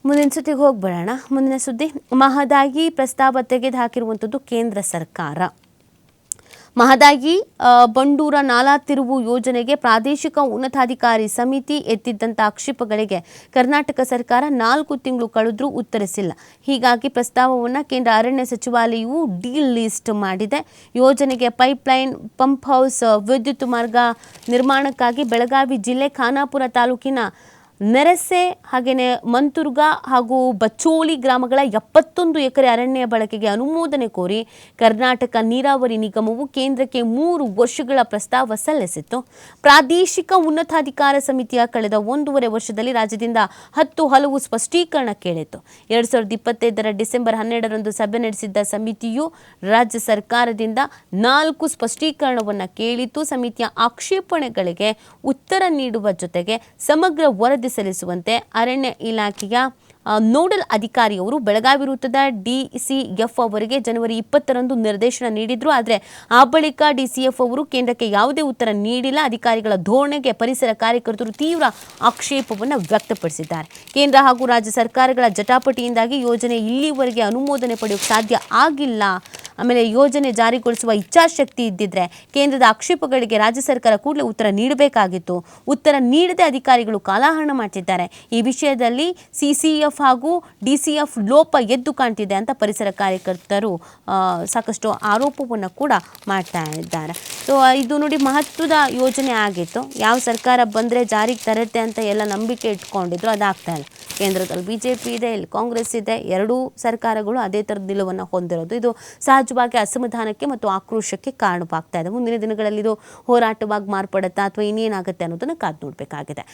ಮುಂದಿನ ಸುದ್ದಿಗೆ ಹೋಗ್ಬಿಡೋಣ. ಮುಂದಿನ ಸುದ್ದಿ, ಮಹದಾಯಿ ಪ್ರಸ್ತಾವ ತೆಗೆದುಹಾಕಿರುವಂಥದ್ದು ಕೇಂದ್ರ ಸರ್ಕಾರ. ಮಹದಾಯಿ ಬಂಡೂರ ನಾಲಾ ತಿರುವು ಯೋಜನೆಗೆ ಪ್ರಾದೇಶಿಕ ಉನ್ನತಾಧಿಕಾರಿ ಸಮಿತಿ ಎತ್ತಿದ್ದಂಥ ಆಕ್ಷೇಪಗಳಿಗೆ ಕರ್ನಾಟಕ ಸರ್ಕಾರ 4 ತಿಂಗಳು ಕಳೆದ್ರೂ ಉತ್ತರಿಸಿಲ್ಲ. ಹೀಗಾಗಿ ಪ್ರಸ್ತಾವವನ್ನು ಕೇಂದ್ರ ಅರಣ್ಯ ಸಚಿವಾಲಯವು ಲಿಸ್ಟ್ ಮಾಡಿದೆ. ಯೋಜನೆಗೆ ಪೈಪ್ಲೈನ್, ಪಂಪ್ ಹೌಸ್, ವಿದ್ಯುತ್ ಮಾರ್ಗ ನಿರ್ಮಾಣಕ್ಕಾಗಿ ಬೆಳಗಾವಿ ಜಿಲ್ಲೆ ಖಾನಾಪುರ ತಾಲೂಕಿನ ನೆರೆಸೆ ಹಾಗೆಯೇ ಮಂತುರ್ಗ ಹಾಗೂ ಬಚ್ಚೋಳಿ ಗ್ರಾಮಗಳ 71 ಎಕರೆ ಅರಣ್ಯ ಬಳಕೆಗೆ ಅನುಮೋದನೆ ಕೋರಿ ಕರ್ನಾಟಕ ನೀರಾವರಿ ನಿಗಮವು ಕೇಂದ್ರಕ್ಕೆ 3 ವರ್ಷಗಳ ಪ್ರಸ್ತಾವ ಸಲ್ಲಿಸಿತ್ತು. ಪ್ರಾದೇಶಿಕ ಉನ್ನತಾಧಿಕಾರ ಸಮಿತಿಯ ಕಳೆದ 1.5 ವರ್ಷದಲ್ಲಿ ರಾಜ್ಯದಿಂದ 10 ಹಲವು ಸ್ಪಷ್ಟೀಕರಣ ಕೇಳಿತ್ತು. 2025 ಡಿಸೆಂಬರ್ 12ರಂದು ಸಭೆ ನಡೆಸಿದ್ದ ಸಮಿತಿಯು ರಾಜ್ಯ ಸರ್ಕಾರದಿಂದ 4 ಸ್ಪಷ್ಟೀಕರಣವನ್ನು ಕೇಳಿತ್ತು. ಸಮಿತಿಯ ಆಕ್ಷೇಪಣೆಗಳಿಗೆ ಉತ್ತರ ನೀಡುವ ಜೊತೆಗೆ ಸಮಗ್ರ ವರದಿ ಸಲ್ಲಿಸುವಂತೆ ಅರಣ್ಯ ಇಲಾಖೆಯ ನೋಡಲ್ ಅಧಿಕಾರಿಯವರು ಬೆಳಗಾವಿ ವೃತ್ತದ DCF ಅವರಿಗೆ ಜನವರಿ 20ರಂದು ನಿರ್ದೇಶನ ನೀಡಿದ್ರು. ಆದರೆ ಆ ಬಳಿಕ DCF ಅವರು ಕೇಂದ್ರಕ್ಕೆ ಯಾವುದೇ ಉತ್ತರ ನೀಡಿಲ್ಲ. ಅಧಿಕಾರಿಗಳ ಧೋರಣೆಗೆ ಪರಿಸರ ಕಾರ್ಯಕರ್ತರು ತೀವ್ರ ಆಕ್ಷೇಪವನ್ನು ವ್ಯಕ್ತಪಡಿಸಿದ್ದಾರೆ. ಕೇಂದ್ರ ಹಾಗೂ ರಾಜ್ಯ ಸರ್ಕಾರಗಳ ಜಟಾಪಟಿಯಿಂದಾಗಿ ಯೋಜನೆ ಇಲ್ಲಿವರೆಗೆ ಅನುಮೋದನೆ ಪಡೆಯೋಕೆ ಸಾಧ್ಯ ಆಗಿಲ್ಲ. ಆಮೇಲೆ ಯೋಜನೆ ಜಾರಿಗೊಳಿಸುವ ಇಚ್ಛಾಶಕ್ತಿ ಇದ್ದಿದ್ರೆ ಕೇಂದ್ರದ ಆಕ್ಷೇಪಗಳಿಗೆ ರಾಜ್ಯ ಸರ್ಕಾರ ಕೂಡಲೇ ಉತ್ತರ ನೀಡಬೇಕಾಗಿತ್ತು. ಉತ್ತರ ನೀಡದೆ ಅಧಿಕಾರಿಗಳು ಕಾಲಹರಣ ಮಾಡ್ತಿದ್ದಾರೆ. ಈ ವಿಷಯದಲ್ಲಿ CCF ಹಾಗೂ DCF ಲೋಪ ಎದ್ದು ಕಾಣ್ತಿದೆ ಅಂತ ಪರಿಸರ ಕಾರ್ಯಕರ್ತರು ಸಾಕಷ್ಟು ಆರೋಪವನ್ನು ಕೂಡ ಮಾಡ್ತಾ ಇದ್ದಾರೆ. ಸೊ ಇದು ನೋಡಿ, ಮಹತ್ವದ ಯೋಜನೆ ಆಗಿತ್ತು. ಯಾವ ಸರ್ಕಾರ ಬಂದರೆ ಜಾರಿಗೆ ತರುತ್ತೆ ಅಂತ ಎಲ್ಲ ನಂಬಿಕೆ ಇಟ್ಕೊಂಡಿದ್ರು, ಅದಾಗ್ತಾ ಇಲ್ಲ. ಕೇಂದ್ರದಲ್ಲಿ BJP ಇದೆ, ಇಲ್ಲಿ ಕಾಂಗ್ರೆಸ್ ಇದೆ. ಎರಡೂ ಸರ್ಕಾರಗಳು ಅದೇ ಥರದ ನಿಲುವನ್ನು ಹೊಂದಿರೋದು. ಇದು ಸಹಜವಾಗಿ ಅಸಮಾಧಾನಕ್ಕೆ ಮತ್ತು ಆಕ್ರೋಶಕ್ಕೆ ಕಾರಣವಾಗ್ತಾ ಇದೆ. ಮುಂದಿನ ದಿನಗಳಲ್ಲಿ ಇದು ಹೋರಾಟವಾಗಿ ಮಾರ್ಪಡುತ್ತಾ ಅಥವಾ ಇನ್ನೇನಾಗುತ್ತೆ ಅನ್ನೋದನ್ನು ಕಾದು ನೋಡಬೇಕಾಗಿದೆ.